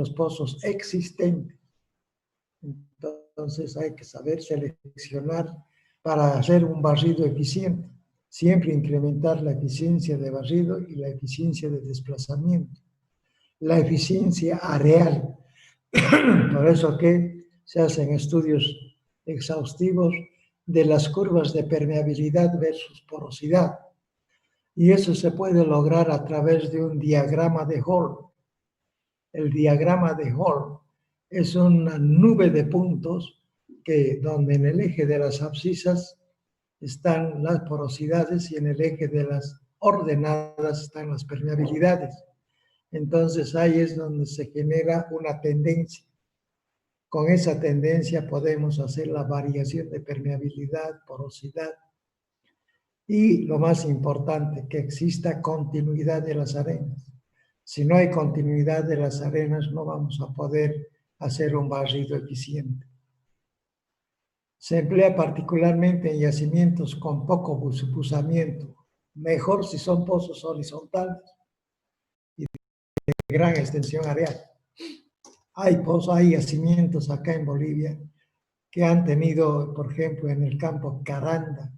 los pozos existentes. Entonces hay que saber seleccionar para hacer un barrido eficiente. Siempre incrementar la eficiencia de barrido y la eficiencia de desplazamiento. La eficiencia areal. Por eso que se hacen estudios exhaustivos de las curvas de permeabilidad versus porosidad. Y eso se puede lograr a través de un diagrama de Hall. El diagrama de Hall es una nube de puntos donde en el eje de las abscisas están las porosidades y en el eje de las ordenadas están las permeabilidades. Entonces ahí es donde se genera una tendencia. Con esa tendencia podemos hacer la variación de permeabilidad, porosidad y lo más importante, que exista continuidad de las arenas. Si no hay continuidad de las arenas, no vamos a poder hacer un barrido eficiente. Se emplea particularmente en yacimientos con poco buzamiento, mejor si son pozos horizontales y de gran extensión areal. Hay yacimientos acá en Bolivia que han tenido, por ejemplo, en el campo Caranda.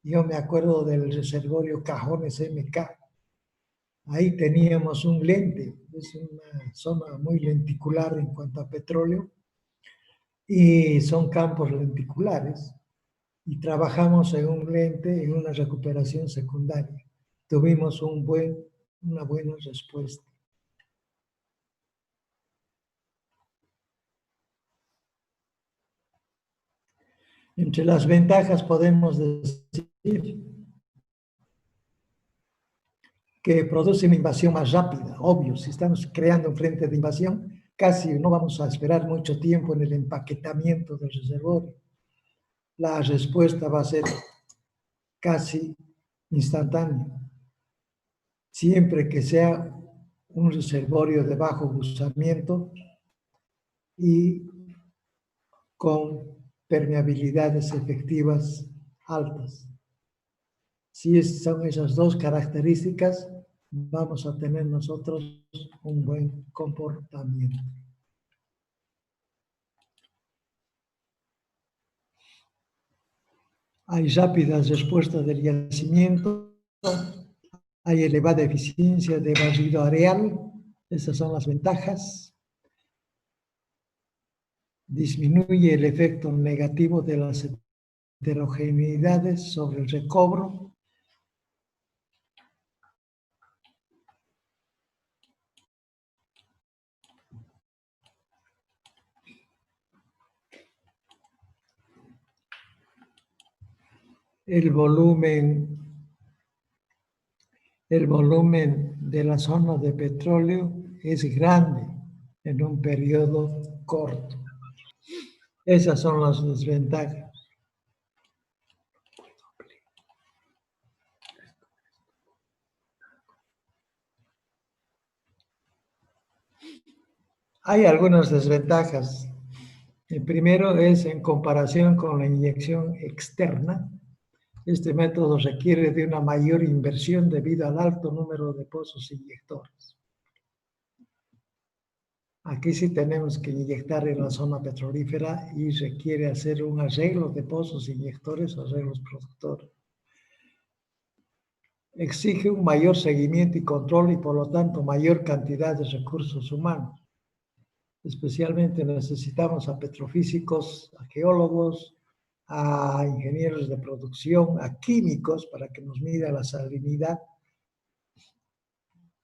Yo me acuerdo del reservorio Cajones MK. Ahí teníamos un lente, es una zona muy lenticular en cuanto a petróleo, y son campos lenticulares. Y trabajamos en un lente, en una recuperación secundaria. Tuvimos una buena respuesta. Entre las ventajas podemos decir que produce una invasión más rápida, obvio. Si estamos creando un frente de invasión, casi no vamos a esperar mucho tiempo en el empaquetamiento del reservorio. La respuesta va a ser casi instantánea. Siempre que sea un reservorio de bajo buzamiento y con permeabilidades efectivas altas. Si son esas dos características, vamos a tener nosotros un buen comportamiento. Hay rápidas respuestas del yacimiento, hay elevada eficiencia de barrido areal, esas son las ventajas. Disminuye el efecto negativo de las heterogeneidades sobre el recobro. El volumen de la zona de petróleo es grande en un periodo corto. Esas son las desventajas. Hay algunas desventajas. El primero es en comparación con la inyección externa. Este método requiere de una mayor inversión debido al alto número de pozos inyectores. Aquí sí tenemos que inyectar en la zona petrolífera y requiere hacer un arreglo de pozos inyectores, arreglos productores. Exige un mayor seguimiento y control y por lo tanto mayor cantidad de recursos humanos. Especialmente necesitamos a petrofísicos, a geólogos, a ingenieros de producción, a químicos para que nos mida la salinidad.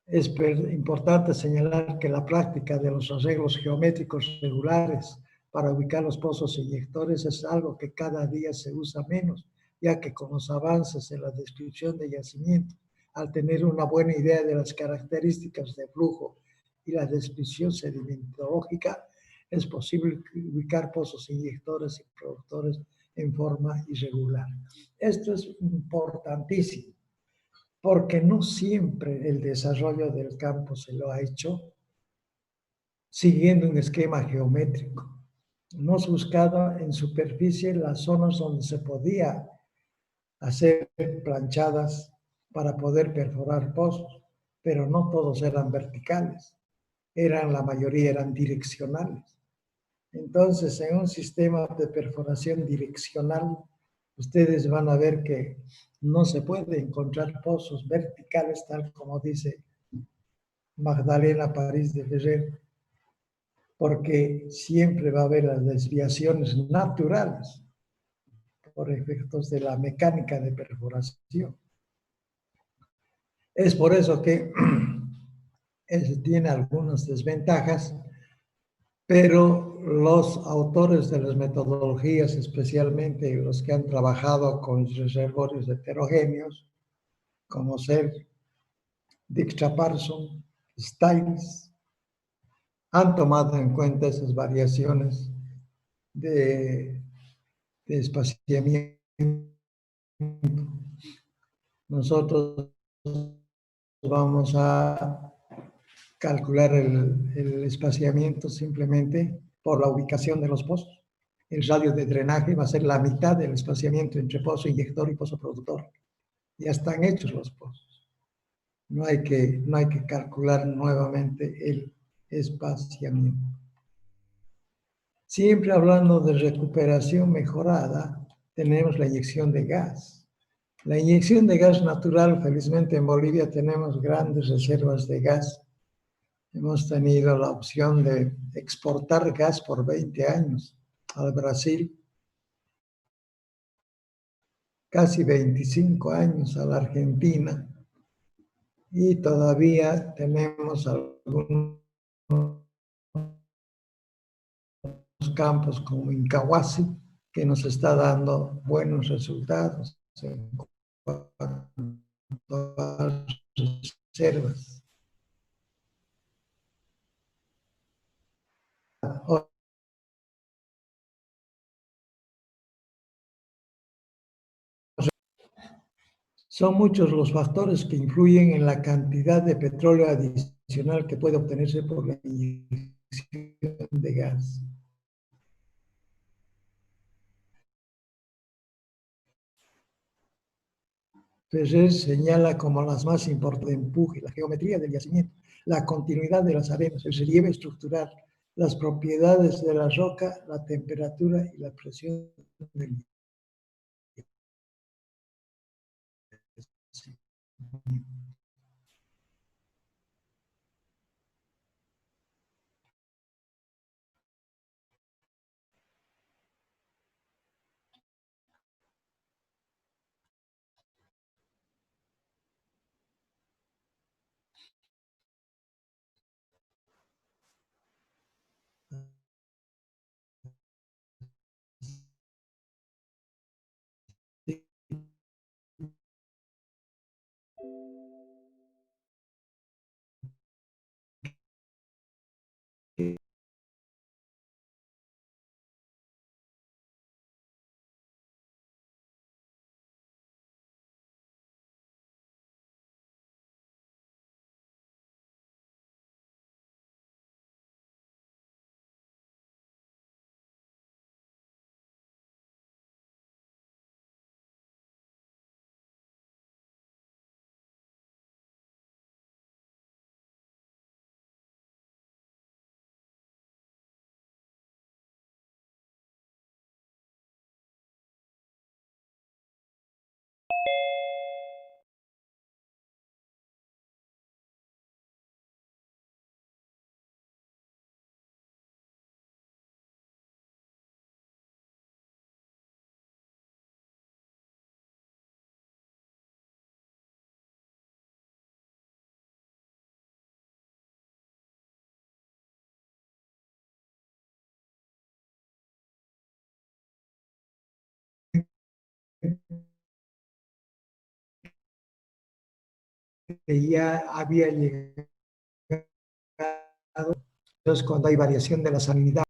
Es importante señalar que la práctica de los arreglos geométricos regulares para ubicar los pozos inyectores es algo que cada día se usa menos, ya que con los avances en la descripción de yacimiento, al tener una buena idea de las características de flujo y la descripción sedimentológica, es posible ubicar pozos inyectores y productores en forma irregular. Esto es importantísimo, porque no siempre el desarrollo del campo se lo ha hecho siguiendo un esquema geométrico. Hemos buscado en superficie las zonas donde se podía hacer planchadas para poder perforar pozos, pero no todos eran verticales. la mayoría eran direccionales. Entonces, en un sistema de perforación direccional, ustedes van a ver que no se puede encontrar pozos verticales, tal como dice Magdalena París de Ferrer, porque siempre va a haber las desviaciones naturales por efectos de la mecánica de perforación. Es por eso que tiene algunas desventajas, pero los autores de las metodologías, especialmente los que han trabajado con reservorios heterogéneos, como ser Dijkstra Parson, Stiles, han tomado en cuenta esas variaciones de espaciamiento. Nosotros vamos a calcular el espaciamiento simplemente por la ubicación de los pozos. El radio de drenaje va a ser la mitad del espaciamiento entre pozo inyector y pozo productor. Ya están hechos los pozos. No hay que calcular nuevamente el espaciamiento. Siempre hablando de recuperación mejorada, tenemos la inyección de gas. La inyección de gas natural, felizmente en Bolivia tenemos grandes reservas de gas. Hemos tenido la opción de exportar gas por 20 años al Brasil, casi 25 años a la Argentina, y todavía tenemos algunos campos como Incahuasi, que nos está dando buenos resultados en cuanto a reservas. Son muchos los factores que influyen en la cantidad de petróleo adicional que puede obtenerse por la inyección de gas. Ferrer señala como las más importantes el empuje, la geometría del yacimiento, la continuidad de las arenas, el relieve estructural, las propiedades de la roca, la temperatura y la presión del yacimiento. Que ya había llegado, entonces cuando hay variación de la salinidad,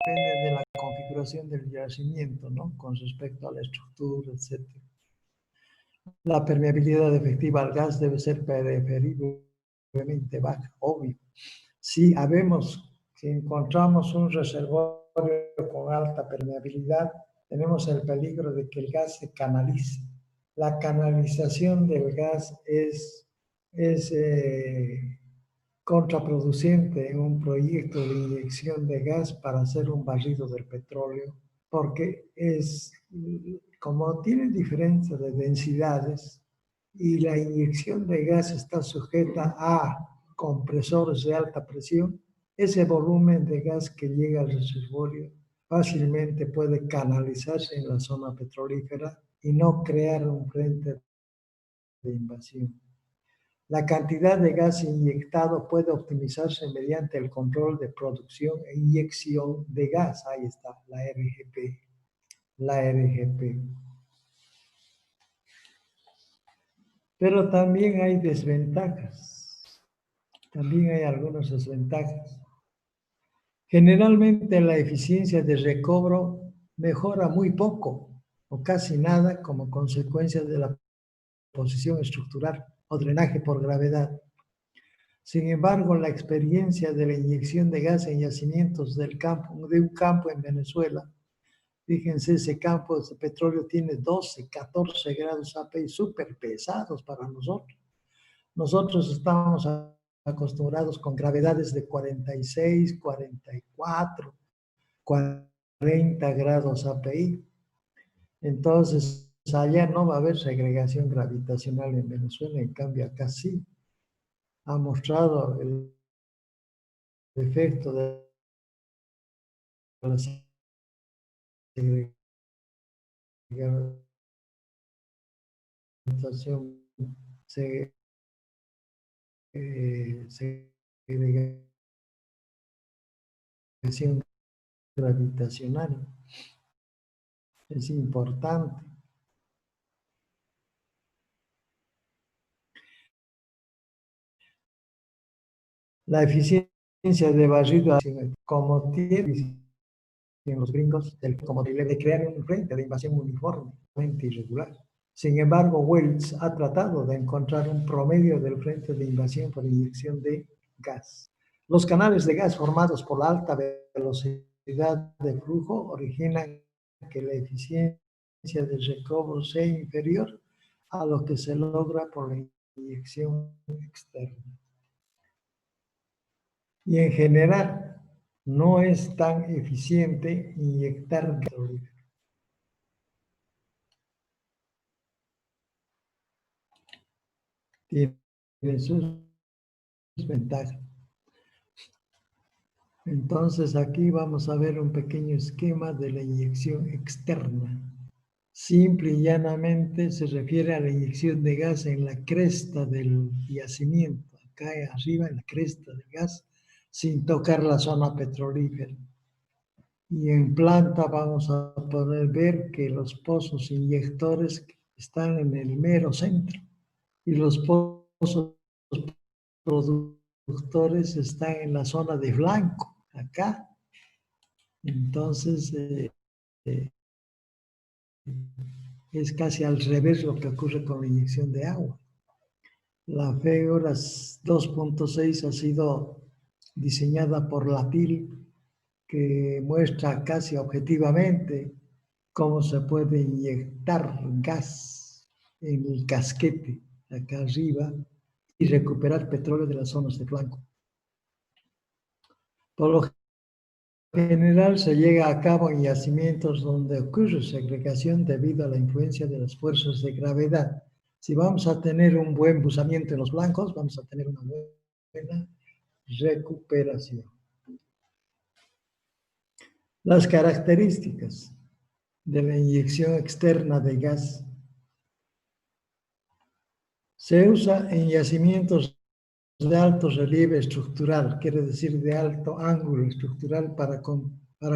depende de la configuración del yacimiento, ¿no? Con respecto a la estructura, etc. La permeabilidad efectiva al gas debe ser preferiblemente baja, obvio. Si encontramos un reservorio con alta permeabilidad, tenemos el peligro de que el gas se canalice. La canalización del gas es contraproducente en un proyecto de inyección de gas para hacer un barrido del petróleo, porque como tiene diferencia de densidades y la inyección de gas está sujeta a compresores de alta presión, ese volumen de gas que llega al reservorio fácilmente puede canalizarse en la zona petrolífera y no crear un frente de invasión. La cantidad de gas inyectado puede optimizarse mediante el control de producción e inyección de gas. Ahí está, la RGP. La RGP. Pero también hay desventajas. También hay algunas desventajas. Generalmente la eficiencia de recobro mejora muy poco o casi nada como consecuencia de la posición estructural o drenaje por gravedad. Sin embargo, la experiencia de la inyección de gas en yacimientos de un campo en Venezuela, fíjense, ese campo de petróleo tiene 12, 14 grados API, súper pesados para nosotros. Nosotros estamos acostumbrados con gravedades de 46, 44, 40 grados API. Entonces, allá no va a haber segregación gravitacional en Venezuela, en cambio acá sí. Ha mostrado el efecto de la segregación, segregación gravitacional. Es importante. La eficiencia de barrido, como tienen los gringos, como de crear un frente de invasión uniformemente irregular. Sin embargo, Wells ha tratado de encontrar un promedio del frente de invasión por inyección de gas. Los canales de gas formados por la alta velocidad de flujo originan que la eficiencia de recobro sea inferior a lo que se logra por la inyección externa. Y en general, no es tan eficiente inyectar gasolina. Tiene sus ventajas. Entonces aquí vamos a ver un pequeño esquema de la inyección externa. Simple y llanamente se refiere a la inyección de gas en la cresta del yacimiento, acá arriba en la cresta del gas, sin tocar la zona petrolífera. Y en planta vamos a poder ver que los pozos inyectores están en el mero centro y los pozos productores están en la zona de blanco, acá. Entonces, es casi al revés lo que ocurre con la inyección de agua. La FEORAS 2.6 ha sido diseñada por la PIL, que muestra casi objetivamente cómo se puede inyectar gas en el casquete, acá arriba, y recuperar petróleo de las zonas de flanco. Por lo general se llega a cabo en yacimientos donde ocurre segregación debido a la influencia de las fuerzas de gravedad. Si vamos a tener un buen buzamiento en los blancos, vamos a tener una buena recuperación. Las características de la inyección externa de gas. Se usa en yacimientos de alto relieve estructural, quiere decir de alto ángulo estructural para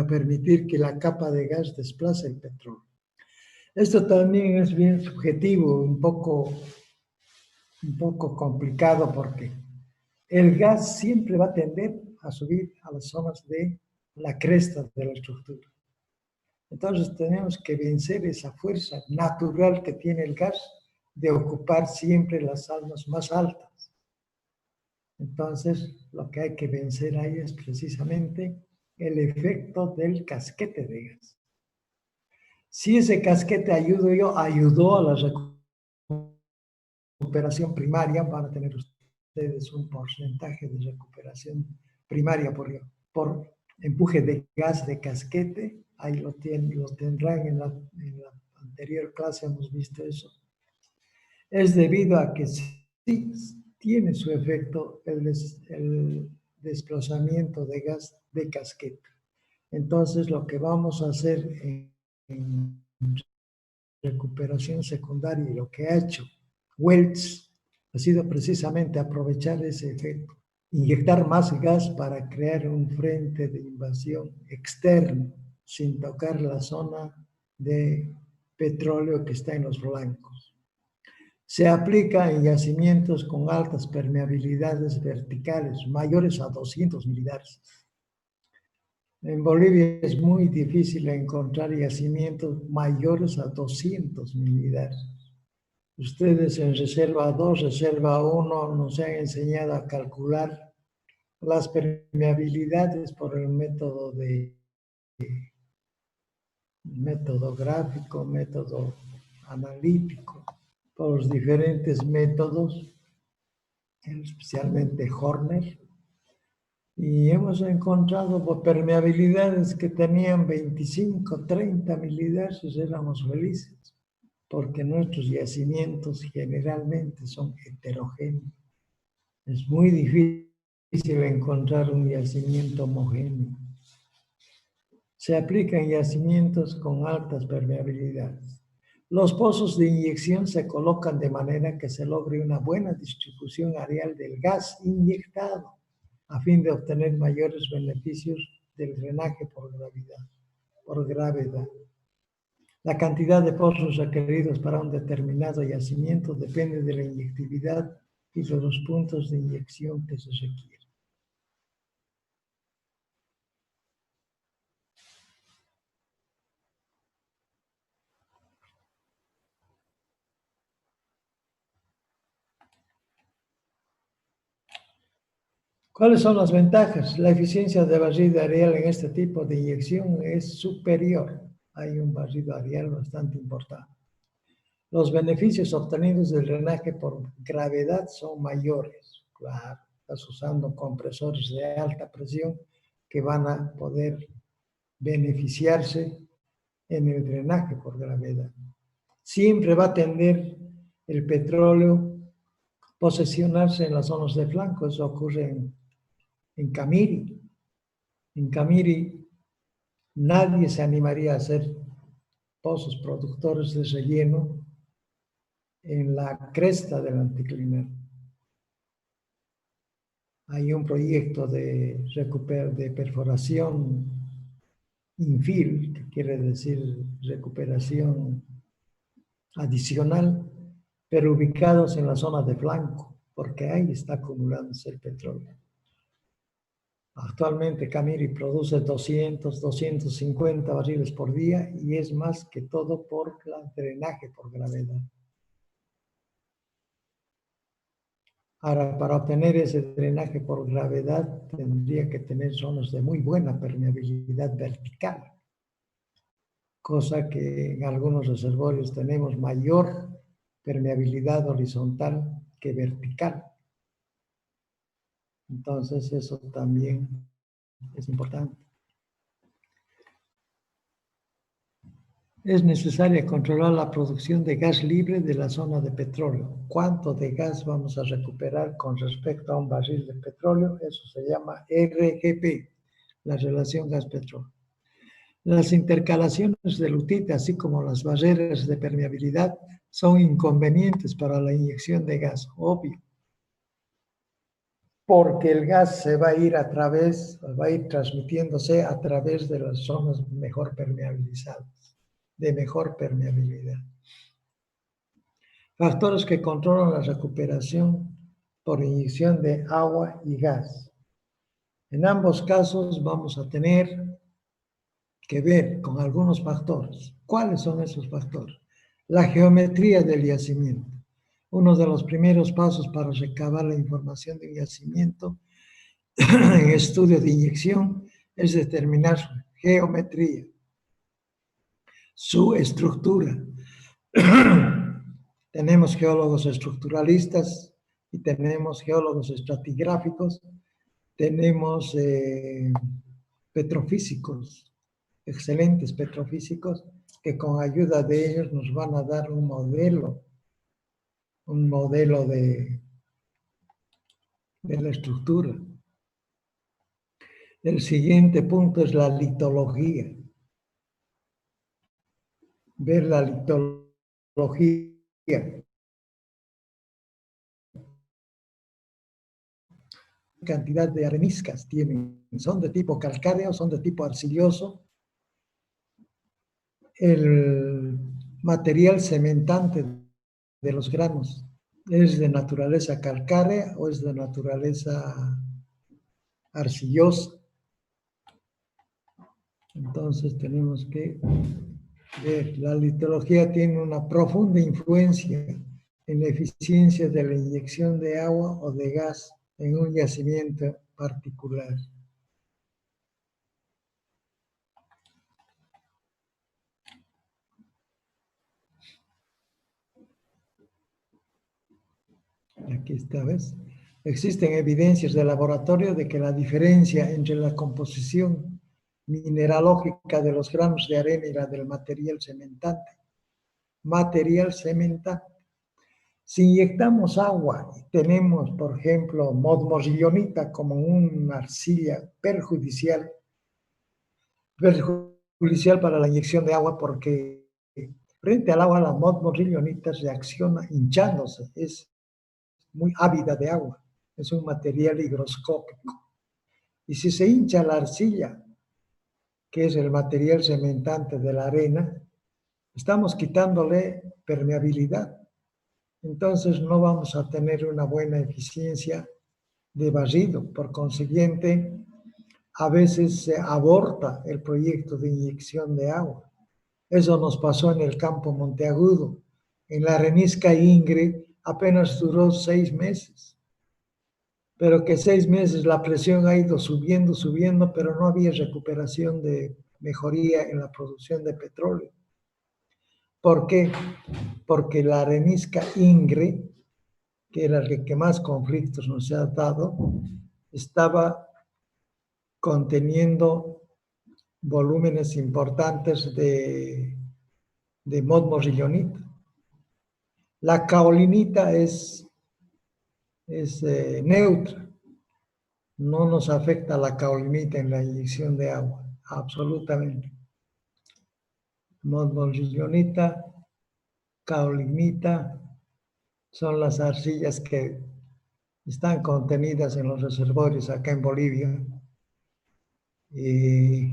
permitir que la capa de gas desplace el petróleo. Esto también es bien subjetivo, un poco complicado porque el gas siempre va a tender a subir a las zonas de la cresta de la estructura. Entonces tenemos que vencer esa fuerza natural que tiene el gas de ocupar siempre las zonas más altas. Entonces lo que hay que vencer ahí es precisamente el efecto del casquete de gas. Si ese casquete ayudó a la recuperación primaria, van a tener ustedes un porcentaje de recuperación primaria por empuje de gas de casquete. Ahí lo tendrán en la anterior clase, hemos visto eso. Es debido a que sí tiene su efecto el desplazamiento de gas de casquete. Entonces, lo que vamos a hacer en recuperación secundaria y lo que ha hecho Wells ha sido precisamente aprovechar ese efecto, inyectar más gas para crear un frente de invasión externo sin tocar la zona de petróleo que está en los flancos. Se aplica en yacimientos con altas permeabilidades verticales, mayores a 200 milidarcies. En Bolivia es muy difícil encontrar yacimientos mayores a 200 milidarcies. Ustedes en Reserva 2, Reserva 1 nos han enseñado a calcular las permeabilidades por el método gráfico, método analítico, por los diferentes métodos, especialmente Horner, y hemos encontrado permeabilidades que tenían 25, 30 milidarcies, éramos felices, porque nuestros yacimientos generalmente son heterogéneos. Es muy difícil encontrar un yacimiento homogéneo. Se aplica en yacimientos con altas permeabilidades. Los pozos de inyección se colocan de manera que se logre una buena distribución areal del gas inyectado, a fin de obtener mayores beneficios del drenaje por gravedad. La cantidad de pozos requeridos para un determinado yacimiento depende de la inyectividad y de los puntos de inyección que se requieren. ¿Cuáles son las ventajas? La eficiencia de barrido areal en este tipo de inyección es superior. Hay un barrido areal bastante importante. Los beneficios obtenidos del drenaje por gravedad son mayores. Claro, estás usando compresores de alta presión que van a poder beneficiarse en el drenaje por gravedad. Siempre va a tender el petróleo posesionarse en las zonas de flanco. Eso ocurre en Camiri. En Camiri nadie se animaría a hacer pozos productores de relleno en la cresta del anticlinal. Hay un proyecto de perforación infill, que quiere decir recuperación adicional, pero ubicados en la zona de flanco, porque ahí está acumulándose el petróleo. Actualmente Camiri produce 200, 250 barriles por día y es más que todo por el drenaje por gravedad. Ahora, para obtener ese drenaje por gravedad tendría que tener zonas de muy buena permeabilidad vertical, cosa que en algunos reservorios tenemos mayor permeabilidad horizontal que vertical. Entonces eso también es importante. Es necesario controlar la producción de gas libre de la zona de petróleo. ¿Cuánto de gas vamos a recuperar con respecto a un barril de petróleo? Eso se llama RGP, la relación gas-petróleo. Las intercalaciones de lutita, así como las barreras de permeabilidad, son inconvenientes para la inyección de gas, obvio. Porque el gas se va a ir transmitiéndose a través de las zonas mejor permeabilizadas, de mejor permeabilidad. Factores que controlan la recuperación por inyección de agua y gas. En ambos casos vamos a tener que ver con algunos factores. ¿Cuáles son esos factores? La geometría del yacimiento. Uno de los primeros pasos para recabar la información del yacimiento en estudio de inyección es determinar su geometría, su estructura. Tenemos geólogos estructuralistas y tenemos geólogos estratigráficos, tenemos petrofísicos, excelentes petrofísicos, que con ayuda de ellos nos van a dar un modelo de la estructura. El siguiente punto es la litología. Ver la litología. Cantidad de areniscas tienen, son de tipo calcáreo, son de tipo arcilloso. El material cementante de los granos es de naturaleza calcárea o es de naturaleza arcillosa. Entonces tenemos que ver, la litología tiene una profunda influencia en la eficiencia de la inyección de agua o de gas en un yacimiento particular. Aquí está, ¿ves? Existen evidencias de laboratorio de que la diferencia entre la composición mineralógica de los granos de arena y la del material cementante. Si inyectamos agua y tenemos, por ejemplo, modmosillonita como una arcilla perjudicial para la inyección de agua, porque frente al agua la modmosillonita reacciona hinchándose, es muy ávida de agua, es un material higroscópico. Y si se hincha la arcilla, que es el material cementante de la arena, estamos quitándole permeabilidad. Entonces no vamos a tener una buena eficiencia de barrido. Por consiguiente, a veces se aborta el proyecto de inyección de agua. Eso nos pasó en el campo Monteagudo. En la arenisca Ingre apenas duró 6 meses. Pero que 6 meses la presión ha ido subiendo, pero no había recuperación de mejoría en la producción de petróleo. ¿Por qué? Porque la arenisca Ingre, que era el que más conflictos nos ha dado, estaba conteniendo volúmenes importantes de modmosillonita. La caolinita es neutra, no nos afecta la caolinita en la inyección de agua, absolutamente. Modmosillonita, caolinita son las arcillas que están contenidas en los reservorios acá en Bolivia y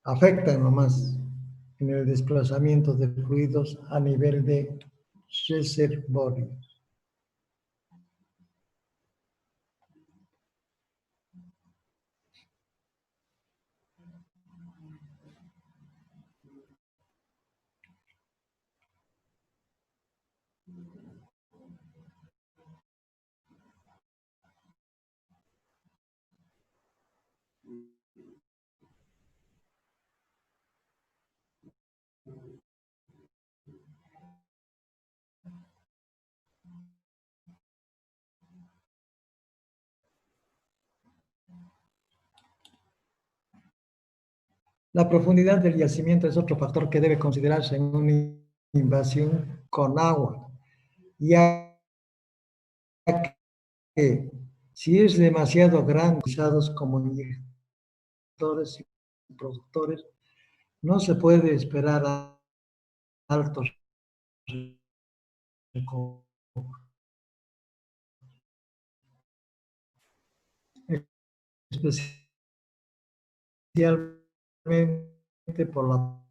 afectan nomás en el desplazamiento de fluidos a nivel de reservorios. La profundidad del yacimiento es otro factor que debe considerarse en una invasión con agua, ya que si es demasiado grande, usados como inyectores y productores, no se puede esperar a altos recursos, especialmente por la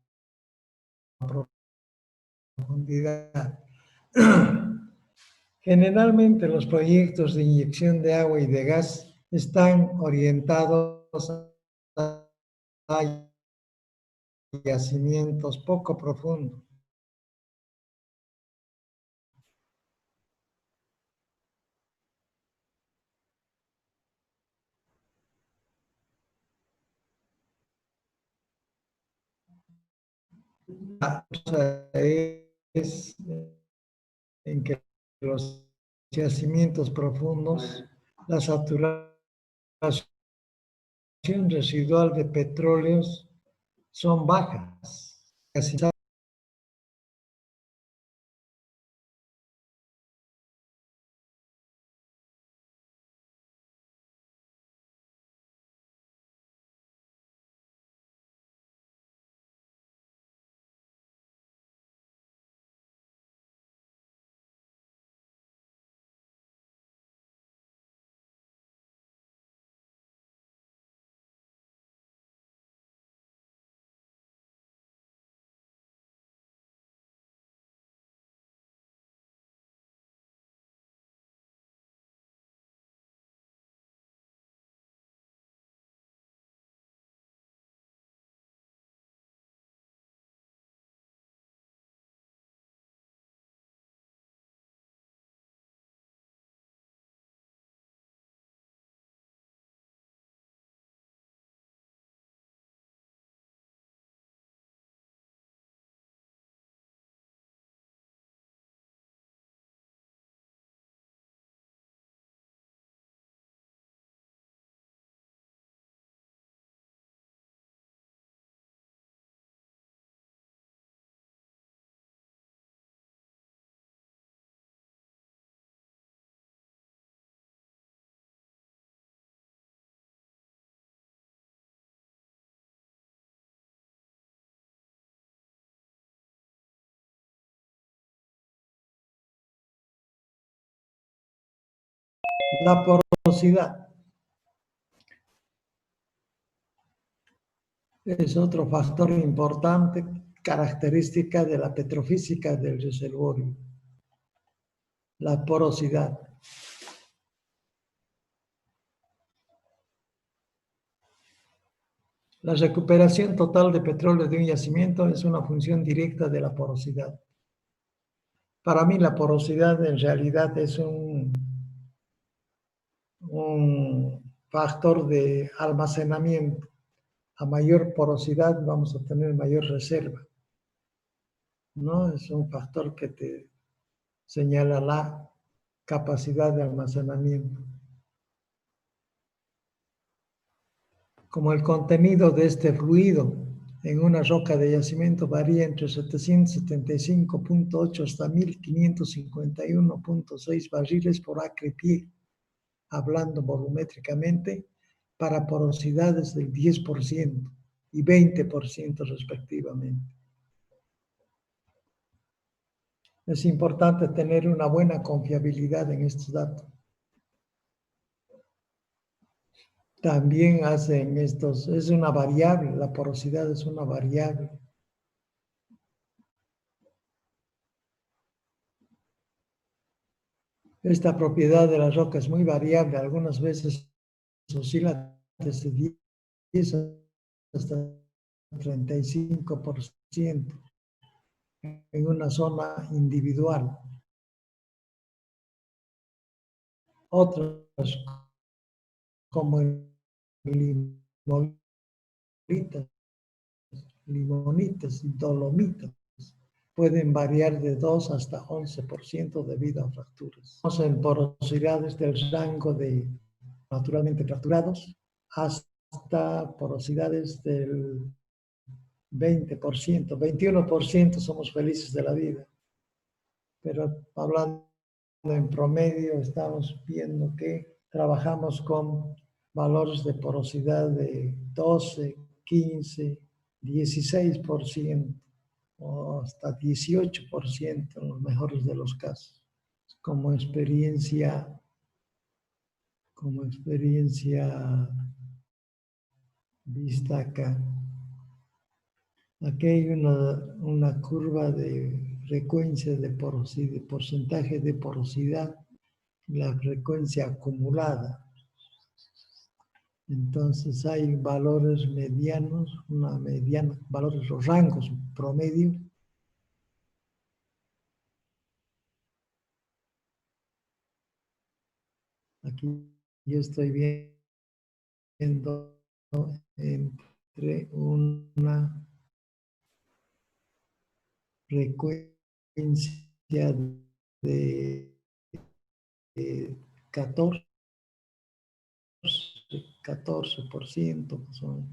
profundidad. Generalmente los proyectos de inyección de agua y de gas están orientados a yacimientos poco profundos. La cosa es en que los yacimientos profundos, la saturación residual de petróleos son bajas. Casi la porosidad es otro factor importante, característica de la petrofísica del reservorio, la porosidad. La recuperación total de petróleo de un yacimiento es una función directa de la porosidad. Para mí la porosidad en realidad es un factor de almacenamiento. A mayor porosidad vamos a tener mayor reserva, ¿no? Es un factor que te señala la capacidad de almacenamiento. Como el contenido de este fluido en una roca de yacimiento varía entre 775.8 hasta 1551.6 barriles por acre pie, hablando volumétricamente, para porosidades del 10% y 20% respectivamente. Es importante tener una buena confiabilidad en estos datos. También hacen estos, es una variable, la porosidad es una variable. Esta propiedad de la roca es muy variable, algunas veces oscila desde 10 hasta 35% en una zona individual. Otras, como limonitas y dolomitas, pueden variar de 2 hasta 11% debido a fracturas. En porosidades del rango de naturalmente fracturados hasta porosidades del 20%, 21% somos felices de la vida. Pero hablando en promedio, estamos viendo que trabajamos con valores de porosidad de 12, 15, 16% o hasta 18% en los mejores de los casos. Como experiencia vista acá. Aquí hay una curva de frecuencia de porosidad, de porcentaje de porosidad, la frecuencia acumulada. Entonces hay valores medianos, una mediana, valores o rangos promedio. Aquí yo estoy viendo entre una frecuencia de 14, 14% más o menos.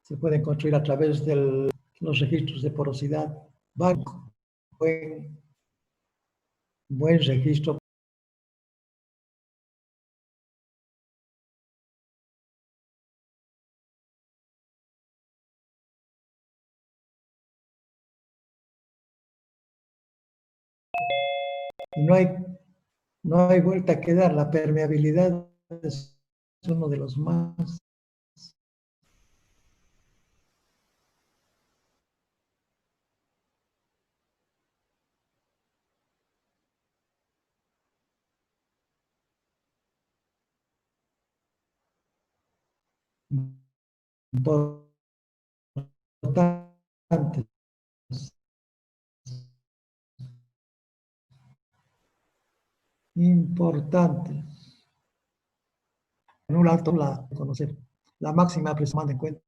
Se pueden construir a través de los registros de porosidad. Banco, buen registro. Y no hay vuelta que dar. La permeabilidad es uno de los más importantes. Importantes. En un alto la conocer. La máxima presión en cuenta.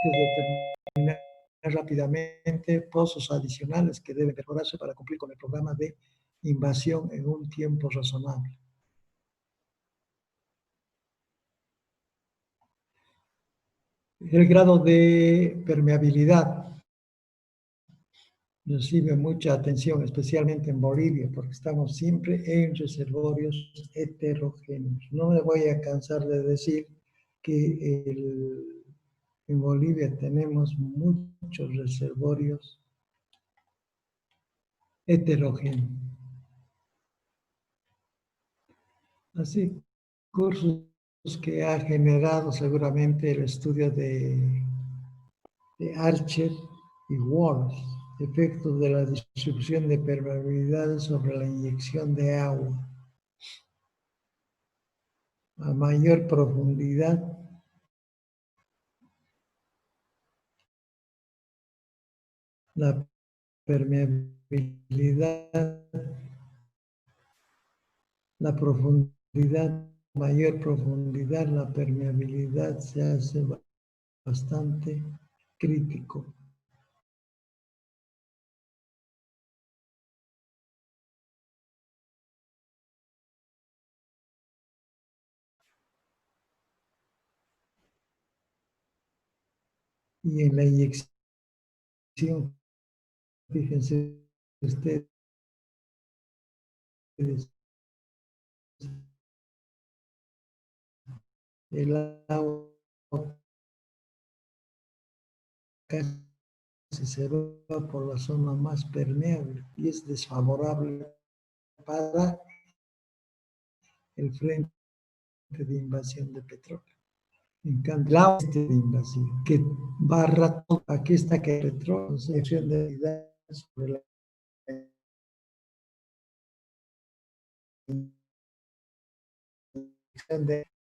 Determinar rápidamente pozos adicionales que deben mejorarse para cumplir con el programa de invasión en un tiempo razonable. El grado de permeabilidad recibe mucha atención, especialmente en Bolivia, porque estamos siempre en reservorios heterogéneos. No me voy a cansar de decir que en Bolivia tenemos muchos reservorios heterogéneos. Así, cursos que ha generado seguramente el estudio de Archer y Walls, efectos de la distribución de permeabilidades sobre la inyección de agua. A mayor profundidad, la permeabilidad, la profundidad, mayor profundidad, la permeabilidad se hace bastante crítico. Y en la inyección, fíjense ustedes, el agua casi se va por la zona más permeable y es desfavorable para el frente de invasión de petróleo. En cambio, la de invasión, que barra todo, aquí está que el petróleo, sección de sobre la de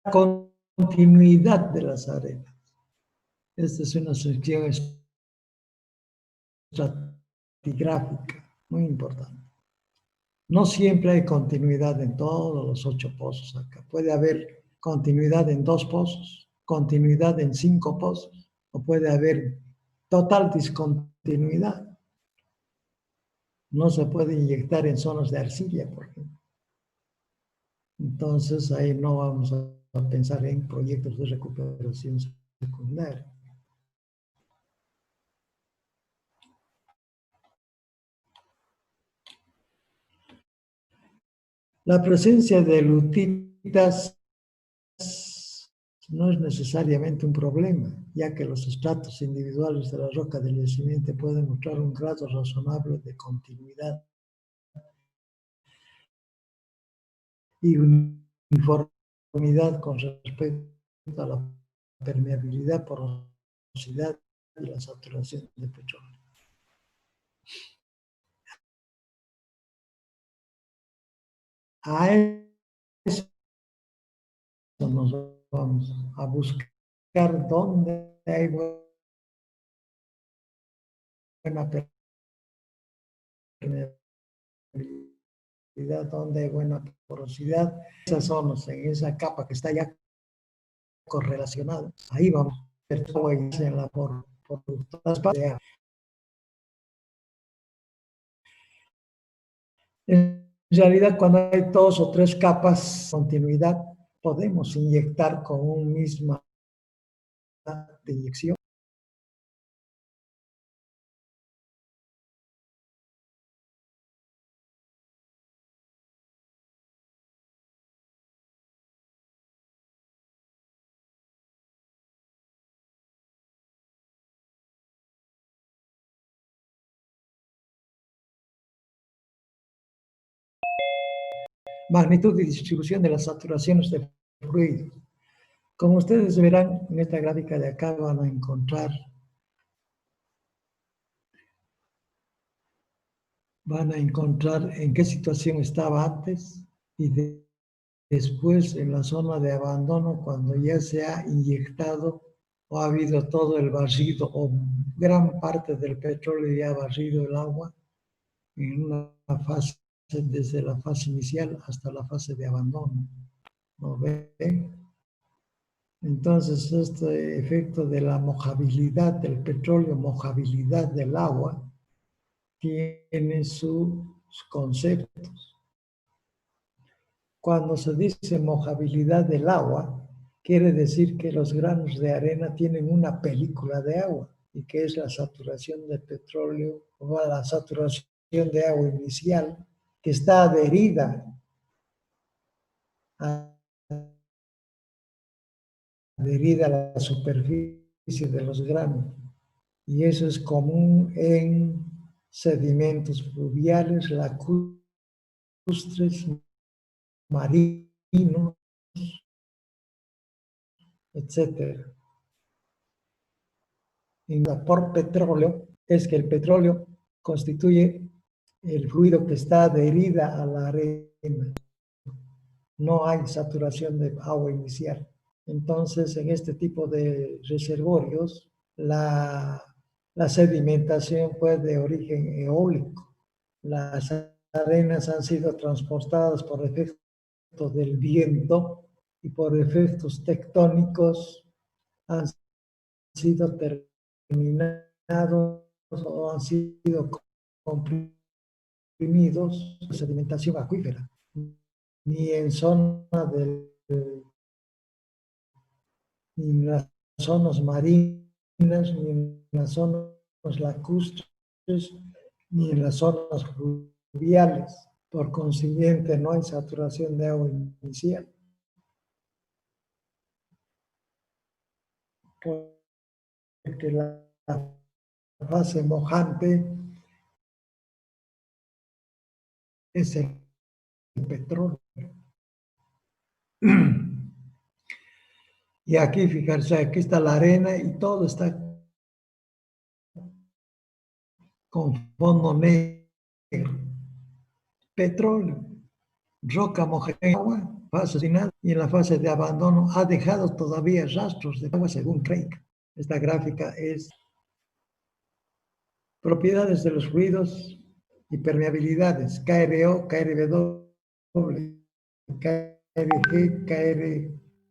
continuidad de las arenas. Esta es una sección estratigráfica muy importante. No siempre hay continuidad en todos los 8 pozos acá. Puede haber continuidad en 2 pozos, continuidad en 5 pozos, o puede haber total discontinuidad. No se puede inyectar en zonas de arcilla, por ejemplo. Entonces ahí no vamos a pensar en proyectos de recuperación secundaria. La presencia de lutitas no es necesariamente un problema, ya que los estratos individuales de la roca del yacimiento pueden mostrar un grado razonable de continuidad y uniformidad con respecto a la permeabilidad, porosidad y la saturación de petróleo. A eso nos vamos a buscar dónde hay buena permeabilidad, donde hay buena porosidad. Esas zonas, en esa capa que está ya correlacionada, ahí vamos a ver todo en la por todas partes. En realidad, cuando hay 2 o 3 capas de continuidad, podemos inyectar con un misma de inyección. Magnitud y distribución de las saturaciones de fluidos. Como ustedes verán en esta gráfica de acá, van a encontrar en qué situación estaba antes y después en la zona de abandono, cuando ya se ha inyectado o ha habido todo el barrido o gran parte del petróleo ya ha barrido el agua en una fase, desde la fase inicial hasta la fase de abandono. ¿No ven? Entonces, este efecto de la mojabilidad del petróleo, mojabilidad del agua, tiene sus conceptos. Cuando se dice mojabilidad del agua, quiere decir que los granos de arena tienen una película de agua y que es la saturación de petróleo o la saturación de agua inicial que está adherida a la superficie de los granos. Y eso es común en sedimentos fluviales, lacustres, marinos, etc. Y por petróleo es que el petróleo constituye el fluido que está adherida a la arena. No hay saturación de agua inicial. Entonces, en este tipo de reservorios, la sedimentación pues de origen eólico. Las arenas han sido transportadas por efectos del viento y por efectos tectónicos han sido terminados o han sido comprimidos en sedimentación acuífera, ni en zona ni en las zonas marinas, ni en las zonas lacustres, ni en las zonas fluviales. Por consiguiente, no hay saturación de agua inicial. Porque la fase mojante es el petróleo. Y aquí, fijarse, aquí está la arena y todo está con fondo negro. Petróleo, roca mojada en agua fase final y en la fase de abandono ha dejado todavía rastros de agua según Craig. Esta gráfica es propiedades de los fluidos y permeabilidades, KRO, KRW, KRG,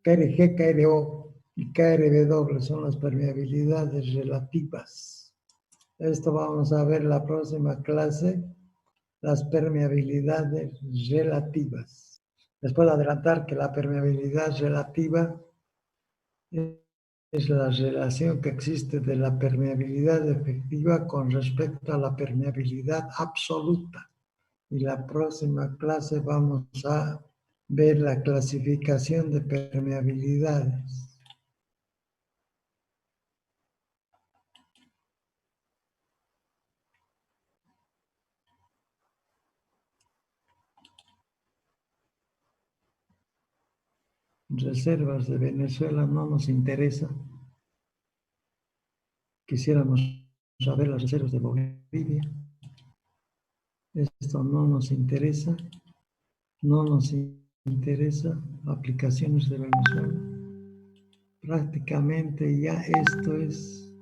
KRG, KRO y KRW son las permeabilidades relativas. Esto vamos a ver la próxima clase, las permeabilidades relativas. Les puedo adelantar que la permeabilidad relativa es la relación que existe de la permeabilidad efectiva con respecto a la permeabilidad absoluta. Y la próxima clase vamos a ver la clasificación de permeabilidades. Reservas de Venezuela no nos interesa. Quisiéramos saber las reservas de Bolivia. Esto no nos interesa. No nos interesa. Aplicaciones de Venezuela. Prácticamente ya esto es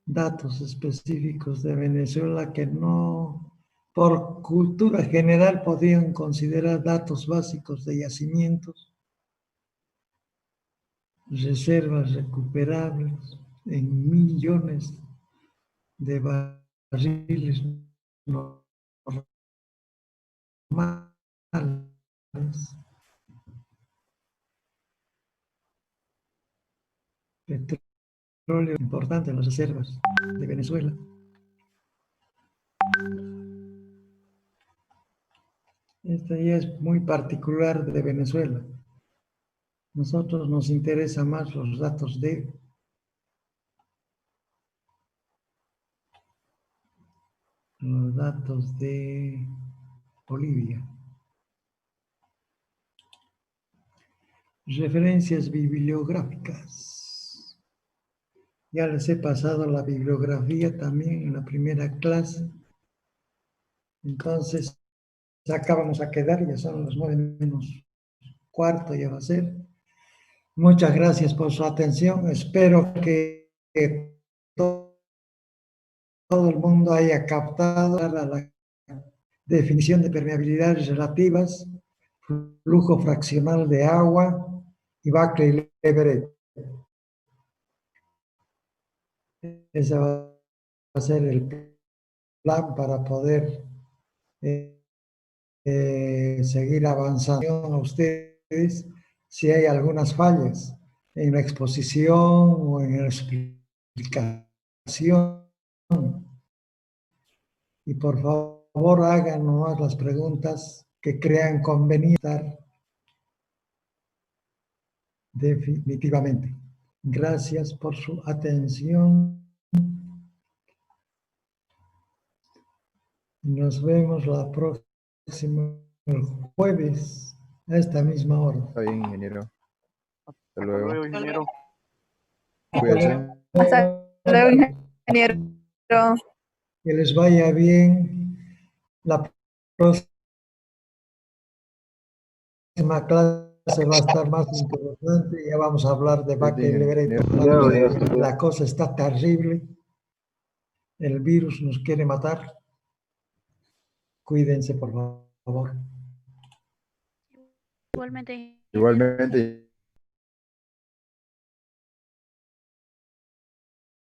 datos específicos de Venezuela que no, por cultura general, podrían considerar datos básicos de yacimientos, reservas recuperables en millones de barriles normales, petróleo importante en las reservas de Venezuela. Esta ya es muy particular de Venezuela. Nosotros nos interesan más los datos de Bolivia. Referencias bibliográficas. Ya les he pasado la bibliografía también en la primera clase. Entonces, acá vamos a quedar, ya son las 9:15, ya va a ser. Muchas gracias por su atención. Espero que todo el mundo haya captado la definición de permeabilidades relativas, flujo fraccional de agua y Buckley-Leverett. Ese va a ser el plan para poder seguir avanzando a ustedes si hay algunas fallas en la exposición o en la explicación. Y por favor hagan nomás las preguntas que crean conveniente definitivamente. Gracias por su atención. Nos vemos la próxima, el jueves, a esta misma hora. Está bien, ingeniero. Hasta Hasta luego. luego, ingeniero. Cuídense. Hasta luego, ingeniero. Que les vaya bien. La próxima clase va a estar más interesante. Ya vamos a hablar de Buckley-Leverett. La cosa está terrible. El virus nos quiere matar. Cuídense, por favor. Igualmente. Igualmente.